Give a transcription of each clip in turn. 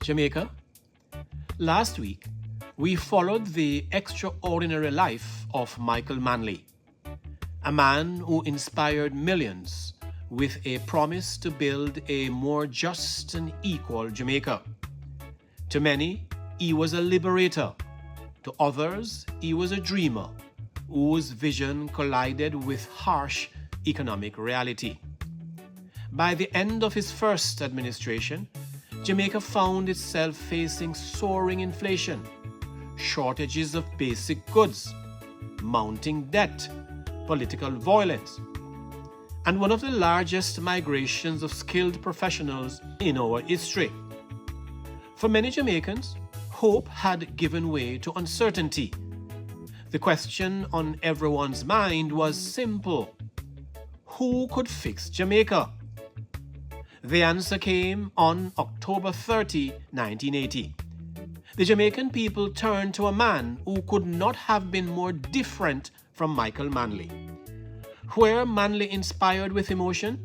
Jamaica. Last week, we followed the extraordinary life of Michael Manley, a man who inspired millions with a promise to build a more just and equal Jamaica. To many, he was a liberator. To others, he was a dreamer whose vision collided with harsh economic reality. By the end of his first administration, Jamaica found itself facing soaring inflation, shortages of basic goods, mounting debt, political violence, and one of the largest migrations of skilled professionals in our history. For many Jamaicans, hope had given way to uncertainty. The question on everyone's mind was simple: who could fix Jamaica? The answer came on October 30, 1980. The Jamaican people turned to a man who could not have been more different from Michael Manley. Where Manley inspired with emotion,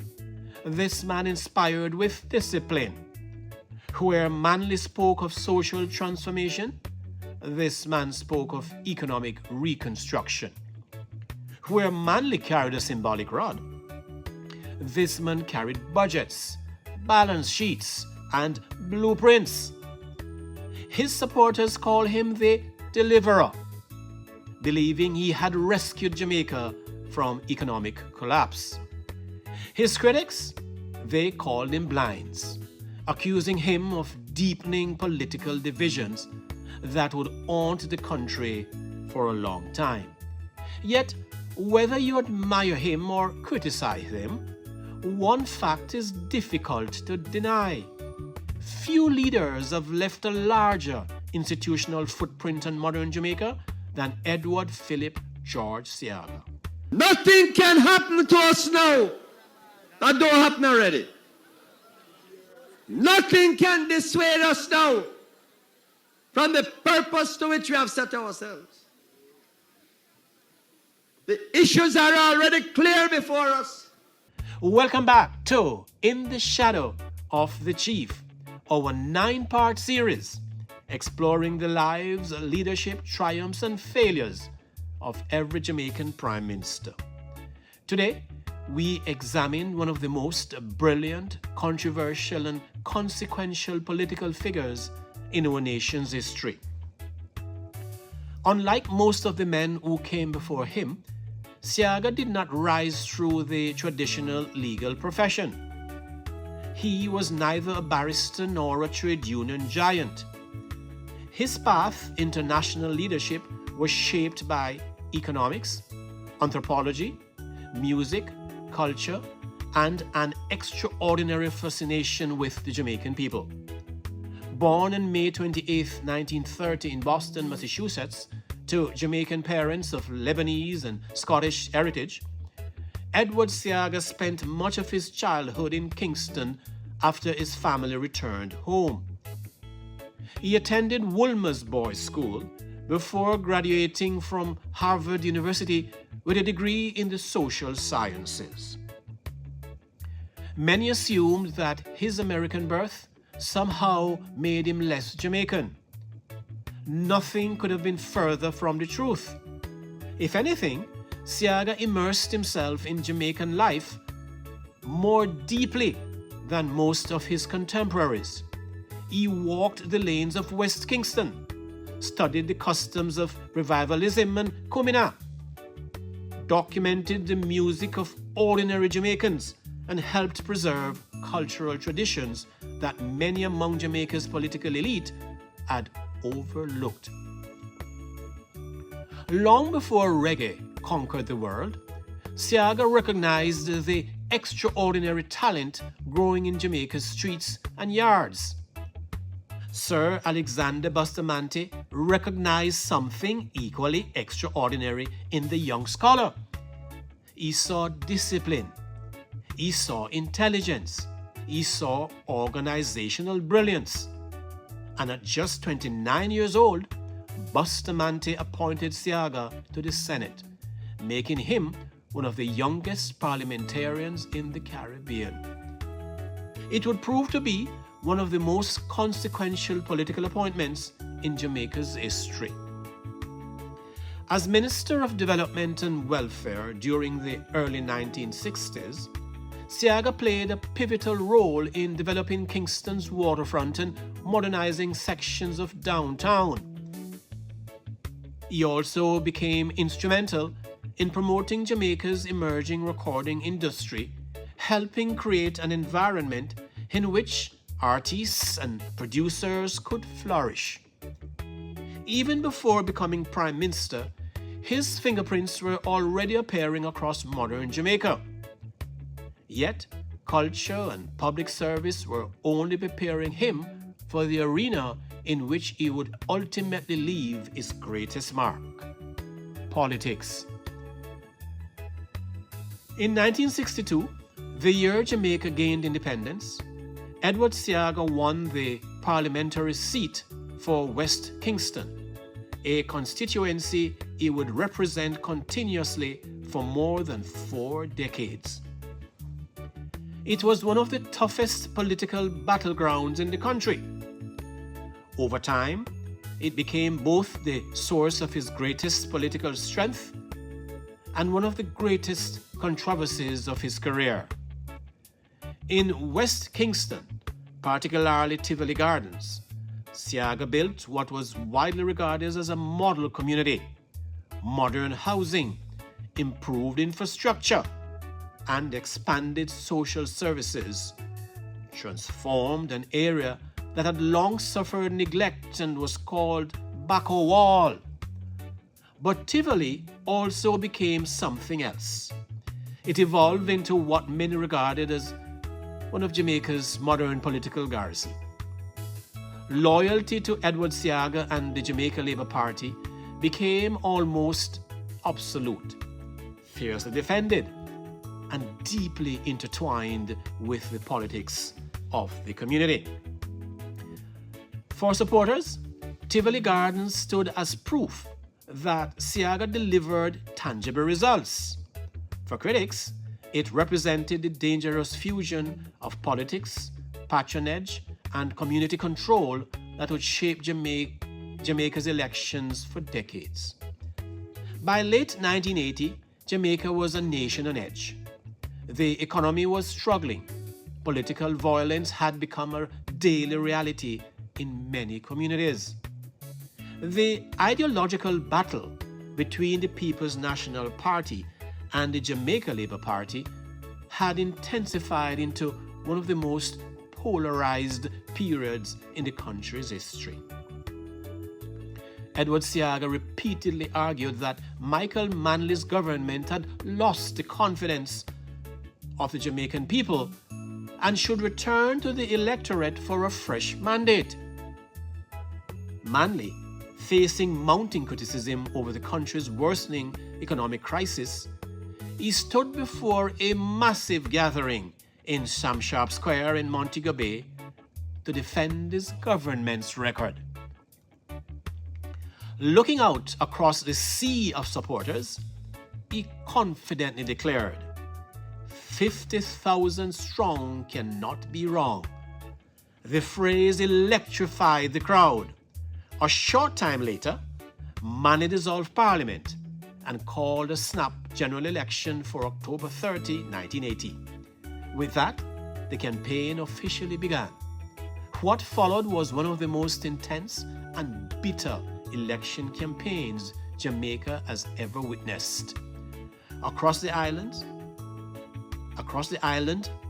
this man inspired with discipline. Where Manley spoke of social transformation, this man spoke of economic reconstruction. Where Manley carried a symbolic rod, this man carried budgets, balance sheets, and blueprints. His supporters call him the Deliverer, believing he had rescued Jamaica from economic collapse. His critics, they called him Blinds, accusing him of deepening political divisions that would haunt the country for a long time. Yet, whether you admire him or criticize him, one fact is difficult to deny. Few leaders have left a larger institutional footprint on modern Jamaica than Edward Philip George Seaga. Nothing can happen to us now that don't happen already. Nothing can dissuade us now from the purpose to which we have set ourselves. The issues are already clear before us. Welcome back to In the Shadow of the Chief, our 9-part series exploring the lives, leadership, triumphs, and failures of every Jamaican Prime Minister. Today, we examine one of the most brilliant, controversial, and consequential political figures in our nation's history. Unlike most of the men who came before him, Seaga did not rise through the traditional legal profession. He was neither a barrister nor a trade union giant. His path into national leadership was shaped by economics, anthropology, music, culture, and an extraordinary fascination with the Jamaican people. Born on May 28, 1930 in Boston, Massachusetts, to Jamaican parents of Lebanese and Scottish heritage, Edward Seaga spent much of his childhood in Kingston after his family returned home. He attended Woolmer's Boys' School before graduating from Harvard University with a degree in the social sciences. Many assumed that his American birth somehow made him less Jamaican. Nothing could have been further from the truth. If anything, Seaga immersed himself in Jamaican life more deeply than most of his contemporaries. He walked the lanes of West Kingston, studied the customs of revivalism and Kumina, documented the music of ordinary Jamaicans, and helped preserve cultural traditions that many among Jamaica's political elite had overlooked. Long before reggae conquered the world, Seaga recognized the extraordinary talent growing in Jamaica's streets and yards. Sir Alexander Bustamante recognized something equally extraordinary in the young scholar. He saw discipline, he saw intelligence, he saw organizational brilliance. And at just 29 years old, Bustamante appointed Seaga to the Senate, making him one of the youngest parliamentarians in the Caribbean. It would prove to be one of the most consequential political appointments in Jamaica's history. As Minister of Development and Welfare during the early 1960s, Seaga played a pivotal role in developing Kingston's waterfront and modernizing sections of downtown. He also became instrumental in promoting Jamaica's emerging recording industry, helping create an environment in which artists and producers could flourish. Even before becoming Prime Minister, his fingerprints were already appearing across modern Jamaica. Yet, culture and public service were only preparing him for the arena in which he would ultimately leave his greatest mark: politics. In 1962, the year Jamaica gained independence, Edward Seaga won the parliamentary seat for West Kingston, a constituency he would represent continuously for more than 4 decades. It was one of the toughest political battlegrounds in the country. Over time, it became both the source of his greatest political strength and one of the greatest controversies of his career. In West Kingston, particularly Tivoli Gardens, Seaga built what was widely regarded as a model community: modern housing, improved infrastructure, and expanded social services, transformed an area that had long suffered neglect and was called Bacco Wall. But Tivoli also became something else. It evolved into what many regarded as one of Jamaica's modern political garrison. Loyalty to Edward Seaga and the Jamaica Labour Party became almost absolute, fiercely defended, and deeply intertwined with the politics of the community. For supporters, Tivoli Gardens stood as proof that Seaga delivered tangible results. For critics, it represented the dangerous fusion of politics, patronage, and community control that would shape Jamaica's elections for decades. By late 1980, Jamaica was a nation on edge. The economy was struggling. Political violence had become a daily reality in many communities. The ideological battle between the People's National Party and the Jamaica Labour Party had intensified into one of the most polarized periods in the country's history. Edward Seaga repeatedly argued that Michael Manley's government had lost the confidence of the Jamaican people and should return to the electorate for a fresh mandate. Manley, facing mounting criticism over the country's worsening economic crisis, he stood before a massive gathering in Sam Sharp Square in Montego Bay to defend his government's record. Looking out across the sea of supporters, he confidently declared, 50,000 strong cannot be wrong. The phrase electrified the crowd. A short time later, Manley dissolved Parliament and called a snap general election for October 30, 1980. With that, the campaign officially began. What followed was one of the most intense and bitter election campaigns Jamaica has ever witnessed. Across the island,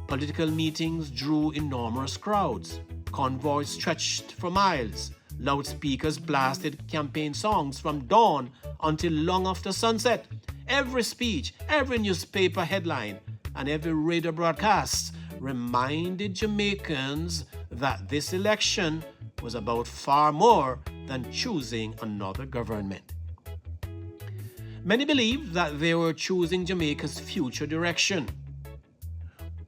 political meetings drew enormous crowds. Convoys stretched for miles. Loudspeakers blasted campaign songs from dawn until long after sunset. Every speech, every newspaper headline, and every radio broadcast reminded Jamaicans that this election was about far more than choosing another government. Many believed that they were choosing Jamaica's future direction.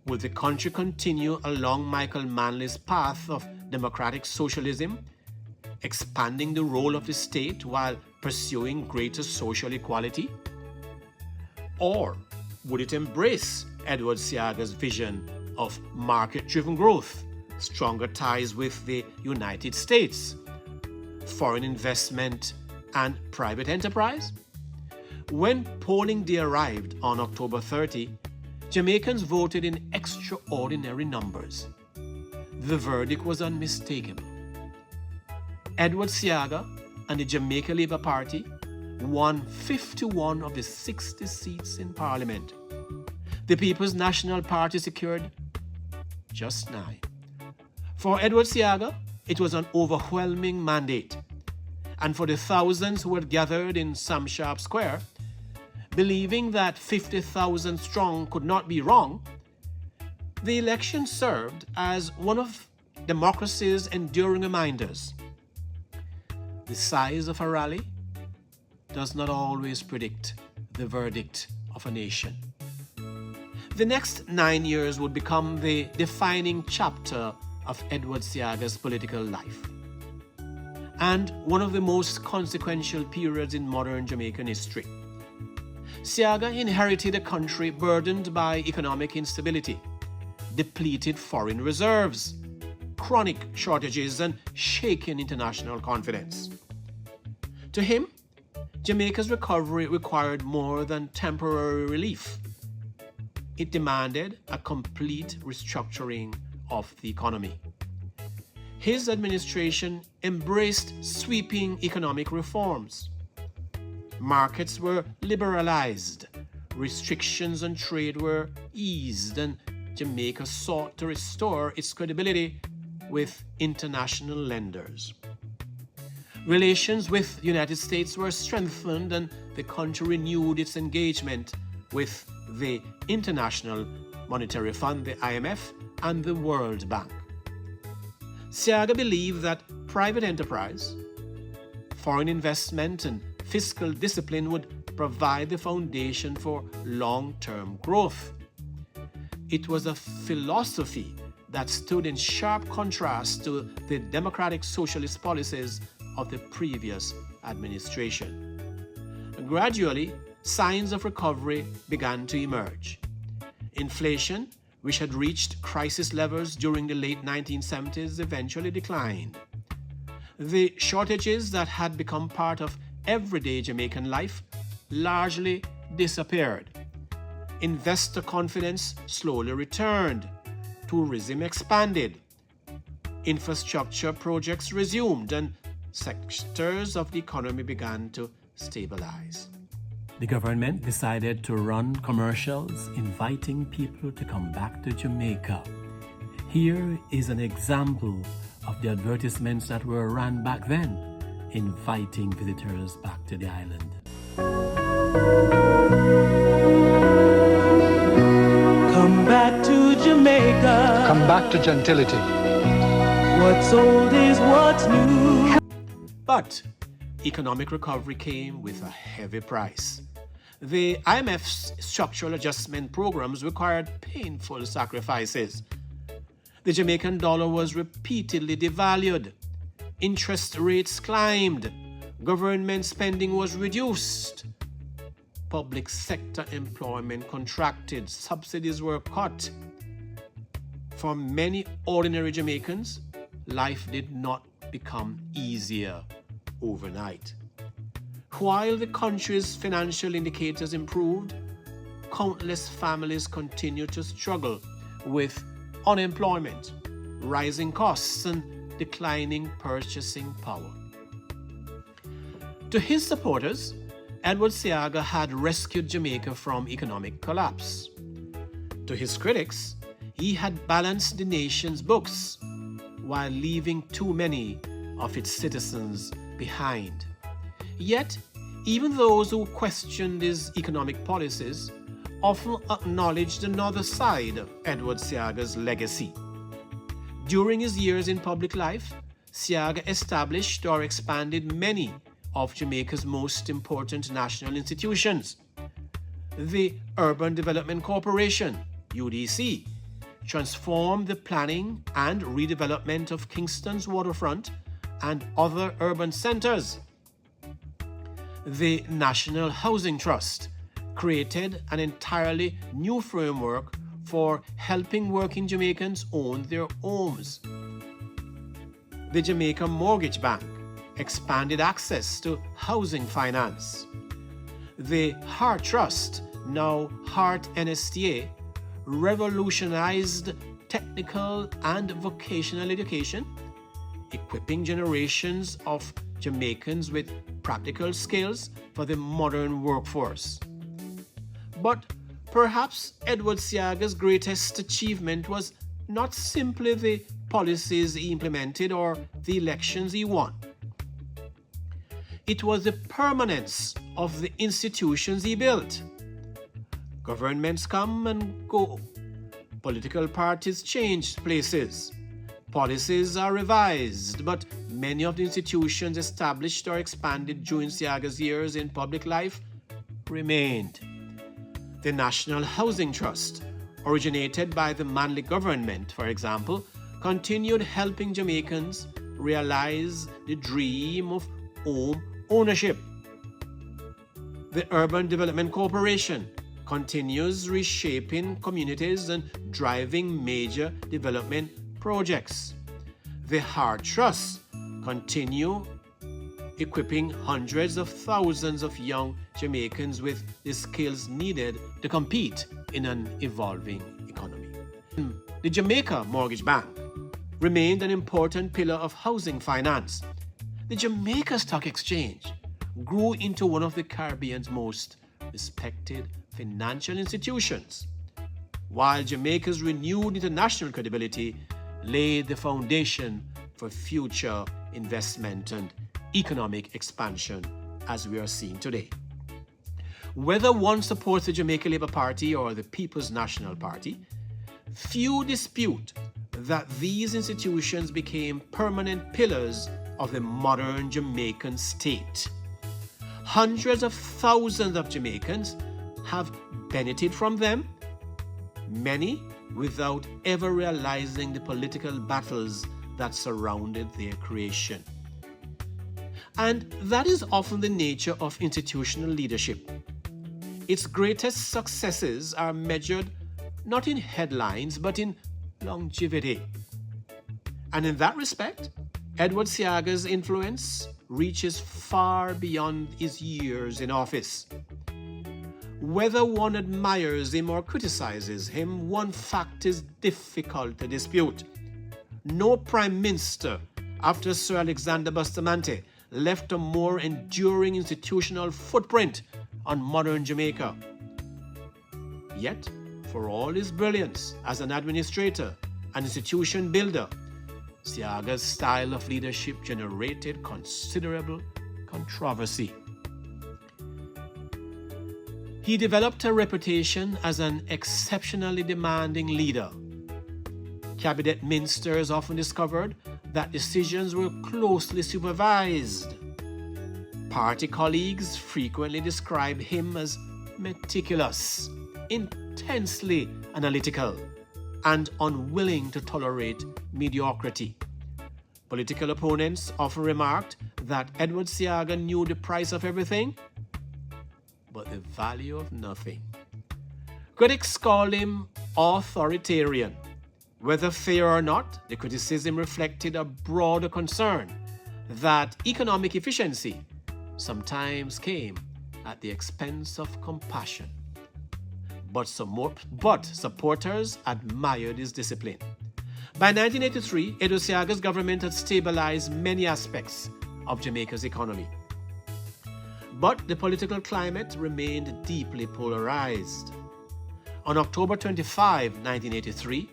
Would the country continue along Michael Manley's path of democratic socialism, expanding the role of the state while pursuing greater social equality? Or would it embrace Edward Seaga's vision of market-driven growth, stronger ties with the United States, foreign investment, and private enterprise? When polling day arrived on October 30, Jamaicans voted in extraordinary numbers. The verdict was unmistakable. Edward Seaga and the Jamaica Labour Party won 51 of the 60 seats in Parliament. The People's National Party secured just 9. For Edward Seaga, it was an overwhelming mandate. And for the thousands who had gathered in Sam Sharp Square, believing that 50,000 strong could not be wrong, the election served as one of democracy's enduring reminders. The size of a rally does not always predict the verdict of a nation. The next 9 years would become the defining chapter of Edward Seaga's political life, and one of the most consequential periods in modern Jamaican history. Seaga inherited a country burdened by economic instability, depleted foreign reserves, chronic shortages, and shaken international confidence. To him, Jamaica's recovery required more than temporary relief. It demanded a complete restructuring of the economy. His administration embraced sweeping economic reforms. Markets were liberalized, restrictions on trade were eased, and Jamaica sought to restore its credibility with international lenders. Relations with the United States were strengthened, and the country renewed its engagement with the International Monetary Fund, the IMF, and the World Bank. Seaga believed that private enterprise, foreign investment, and fiscal discipline would provide the foundation for long-term growth. It was a philosophy that stood in sharp contrast to the democratic socialist policies of the previous administration. Gradually, signs of recovery began to emerge. Inflation, which had reached crisis levels during the late 1970s, eventually declined. The shortages that had become part of everyday Jamaican life largely disappeared. Investor confidence slowly returned. Tourism expanded. Infrastructure projects resumed, and sectors of the economy began to stabilize. The government decided to run commercials inviting people to come back to Jamaica. Here is an example of the advertisements that were run back then, inviting visitors back to the island. Come back to Jamaica. Come back to gentility. What's old is what's new. But economic recovery came with a heavy price. The IMF's structural adjustment programs required painful sacrifices. The Jamaican dollar was repeatedly devalued. Interest rates climbed. Government spending was reduced. Public sector employment contracted. Subsidies were cut. For many ordinary Jamaicans, life did not become easier overnight. While the country's financial indicators improved, countless families continued to struggle with unemployment, rising costs, and declining purchasing power. To his supporters, Edward Seaga had rescued Jamaica from economic collapse. To his critics, he had balanced the nation's books while leaving too many of its citizens behind. Yet, even those who questioned his economic policies often acknowledged another side of Edward Seaga's legacy. During his years in public life, Seaga established or expanded many of Jamaica's most important national institutions. The Urban Development Corporation, UDC, transformed the planning and redevelopment of Kingston's waterfront and other urban centers. The National Housing Trust created an entirely new framework for helping working Jamaicans own their homes. The Jamaica Mortgage Bank expanded access to housing finance. The Heart Trust, now Heart NSTA, revolutionized technical and vocational education, equipping generations of Jamaicans with practical skills for the modern workforce. But perhaps Edward Seaga's greatest achievement was not simply the policies he implemented or the elections he won. It was the permanence of the institutions he built. Governments come and go. Political parties change places. Policies are revised, but many of the institutions established or expanded during Seaga's years in public life remained. The National Housing Trust, originated by the Manley government, for example, continued helping Jamaicans realize the dream of home ownership. The Urban Development Corporation continues reshaping communities and driving major development projects. The Heart Trust continue equipping hundreds of thousands of young Jamaicans with the skills needed to compete in an evolving economy. The Jamaica Mortgage Bank remained an important pillar of housing finance. The Jamaica Stock Exchange grew into one of the Caribbean's most respected financial institutions, while Jamaica's renewed international credibility laid the foundation for future investment and economic expansion as we are seeing today. Whether one supports the Jamaica Labour Party or the People's National Party, few dispute that these institutions became permanent pillars of the modern Jamaican state. Hundreds of thousands of Jamaicans have benefited from them, many without ever realizing the political battles that surrounded their creation. And that is often the nature of institutional leadership. Its greatest successes are measured not in headlines but in longevity. And in that respect, Edward Seaga's influence reaches far beyond his years in office. Whether one admires him or criticizes him, one fact is difficult to dispute. No prime minister after Sir Alexander Bustamante left a more enduring institutional footprint on modern Jamaica. Yet, for all his brilliance as an administrator and institution builder, Seaga's style of leadership generated considerable controversy. He developed a reputation as an exceptionally demanding leader. Cabinet ministers often discovered that decisions were closely supervised. Party colleagues frequently described him as meticulous, intensely analytical, and unwilling to tolerate mediocrity. Political opponents often remarked that Edward Seaga knew the price of everything, but the value of nothing. Critics called him authoritarian. Whether fair or not, the criticism reflected a broader concern that economic efficiency sometimes came at the expense of compassion. But supporters admired his discipline. By 1983, Edward Seaga's government had stabilized many aspects of Jamaica's economy. But the political climate remained deeply polarized. On October 25, 1983,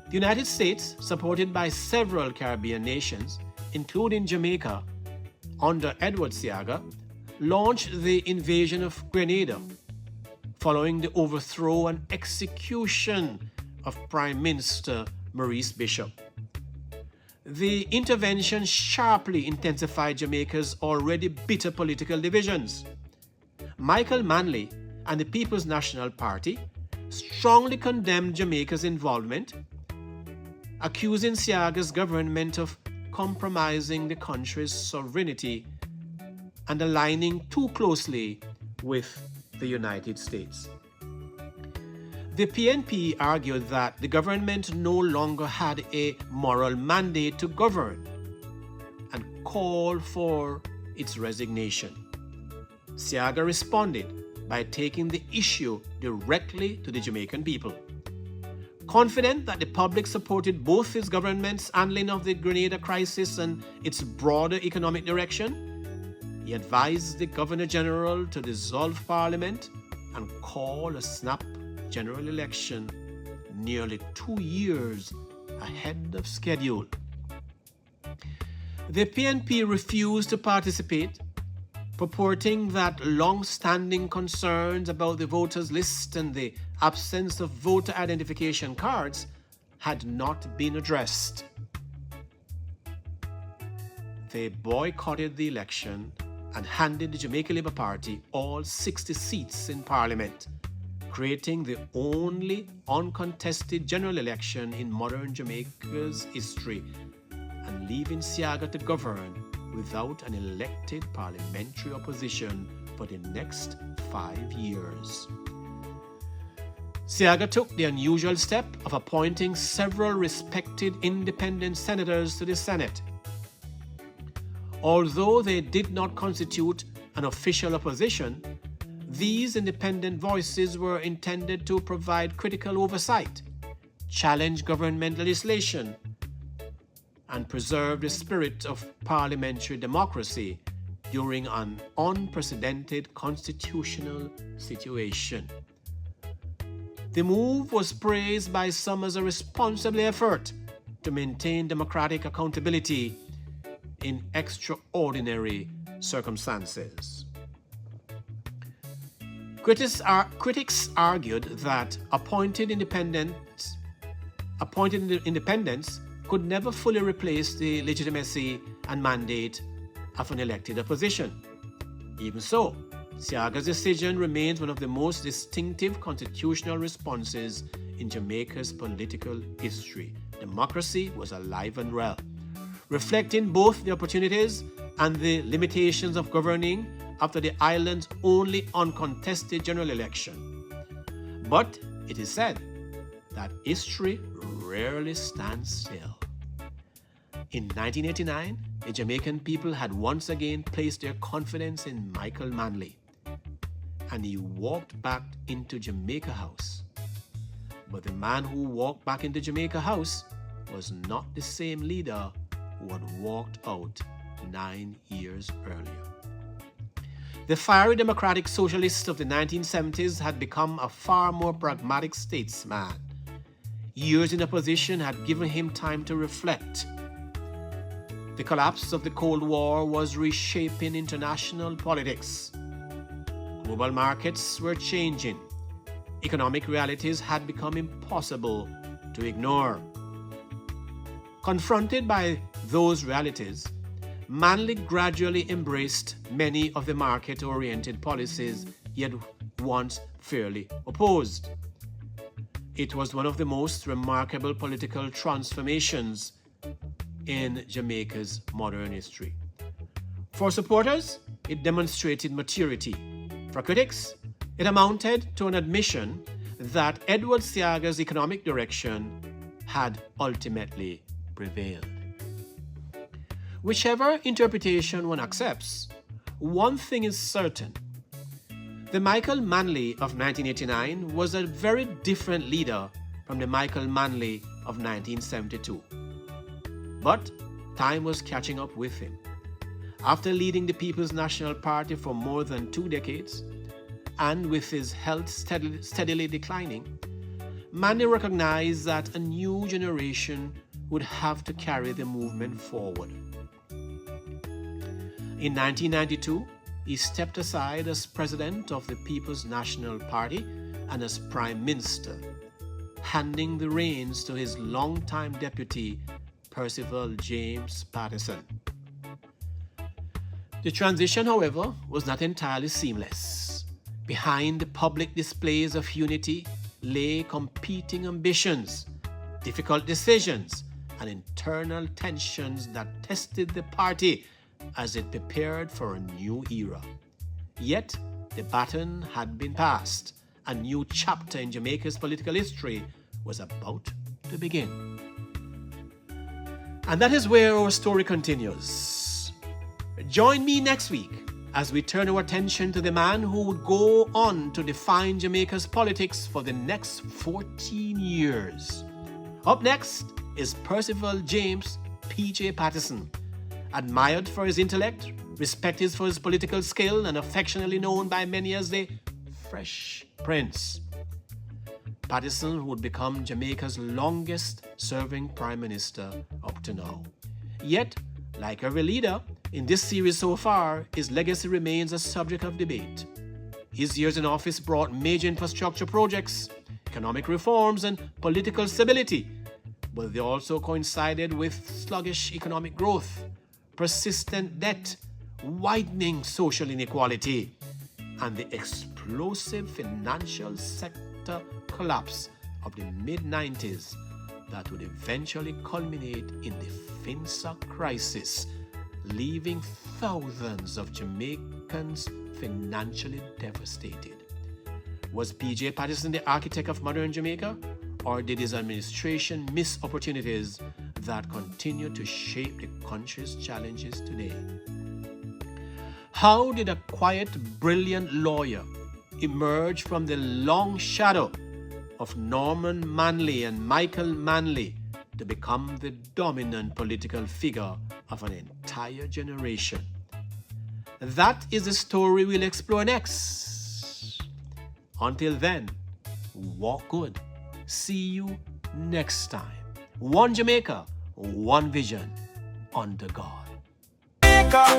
the United States, supported by several Caribbean nations, including Jamaica, under Edward Seaga, launched the invasion of Grenada, following the overthrow and execution of Prime Minister Maurice Bishop. The intervention sharply intensified Jamaica's already bitter political divisions. Michael Manley and the People's National Party strongly condemned Jamaica's involvement, accusing Seaga's government of compromising the country's sovereignty and aligning too closely with the United States. The PNP argued that the government no longer had a moral mandate to govern and called for its resignation. Seaga responded by taking the issue directly to the Jamaican people. Confident that the public supported both his government's handling of the Grenada crisis and its broader economic direction, he advised the Governor General to dissolve Parliament and call a snap general election nearly 2 years ahead of schedule. The PNP refused to participate, purporting that long-standing concerns about the voters' list and the absence of voter identification cards had not been addressed. They boycotted the election and handed the Jamaica Labour Party all 60 seats in Parliament, creating the only uncontested general election in modern Jamaica's history and leaving Seaga to govern without an elected parliamentary opposition for the next 5 years. Seaga took the unusual step of appointing several respected independent senators to the Senate. Although they did not constitute an official opposition, these independent voices were intended to provide critical oversight, challenge government legislation, and preserve the spirit of parliamentary democracy during an unprecedented constitutional situation. The move was praised by some as a responsible effort to maintain democratic accountability in extraordinary circumstances. Critics argued that appointed independents could never fully replace the legitimacy and mandate of an elected opposition. Even so, Seaga's decision remains one of the most distinctive constitutional responses in Jamaica's political history. Democracy was alive and well, reflecting both the opportunities and the limitations of governing after the island's only uncontested general election. But it is said that history rarely stands still. In 1989, the Jamaican people had once again placed their confidence in Michael Manley, and he walked back into Jamaica House. But the man who walked back into Jamaica House was not the same leader who had walked out 9 years earlier. The fiery democratic socialist of the 1970s had become a far more pragmatic statesman. Years in opposition had given him time to reflect. The collapse of the Cold War was reshaping international politics. Global markets were changing. Economic realities had become impossible to ignore. Confronted by those realities, Manley gradually embraced many of the market-oriented policies he had once fairly opposed. It was one of the most remarkable political transformations in Jamaica's modern history. For supporters, it demonstrated maturity. For critics, it amounted to an admission that Edward Seaga's economic direction had ultimately prevailed. Whichever interpretation one accepts, one thing is certain. The Michael Manley of 1989 was a very different leader from the Michael Manley of 1972. But time was catching up with him. After leading the People's National Party for more than 2 decades, and with his health steadily declining, Manley recognized that a new generation would have to carry the movement forward. In 1992, he stepped aside as president of the People's National Party and as prime minister, handing the reins to his longtime deputy, Percival James Patterson. The transition, however, was not entirely seamless. Behind the public displays of unity lay competing ambitions, difficult decisions, and internal tensions that tested the party as it prepared for a new era. Yet, the baton had been passed, a new chapter in Jamaica's political history was about to begin. And that is where our story continues. Join me next week as we turn our attention to the man who would go on to define Jamaica's politics for the next 14 years. Up next is Percival James P.J. Patterson, admired for his intellect, respected for his political skill, and affectionately known by many as the Fresh Prince. Patterson would become Jamaica's longest-serving Prime Minister up to now. Yet, like every leader in this series so far, his legacy remains a subject of debate. His years in office brought major infrastructure projects, economic reforms, and political stability, but they also coincided with sluggish economic growth, persistent debt, widening social inequality, and the explosive financial sector collapse of the mid-90s that would eventually culminate in the FINSA crisis, leaving thousands of Jamaicans financially devastated. Was P.J. Patterson the architect of modern Jamaica, or did his administration miss opportunities that continue to shape the country's challenges today? How did a quiet, brilliant lawyer emerge from the long shadow of Norman Manley and Michael Manley to become the dominant political figure of an entire generation? That is the story we'll explore next. Until then, walk good. See you next time. One Jamaica, one vision, under God.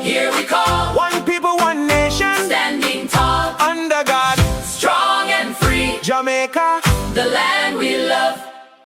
Here we call. One people, one nation. Standing tall. Under God. Strong and free. Jamaica. The land we love.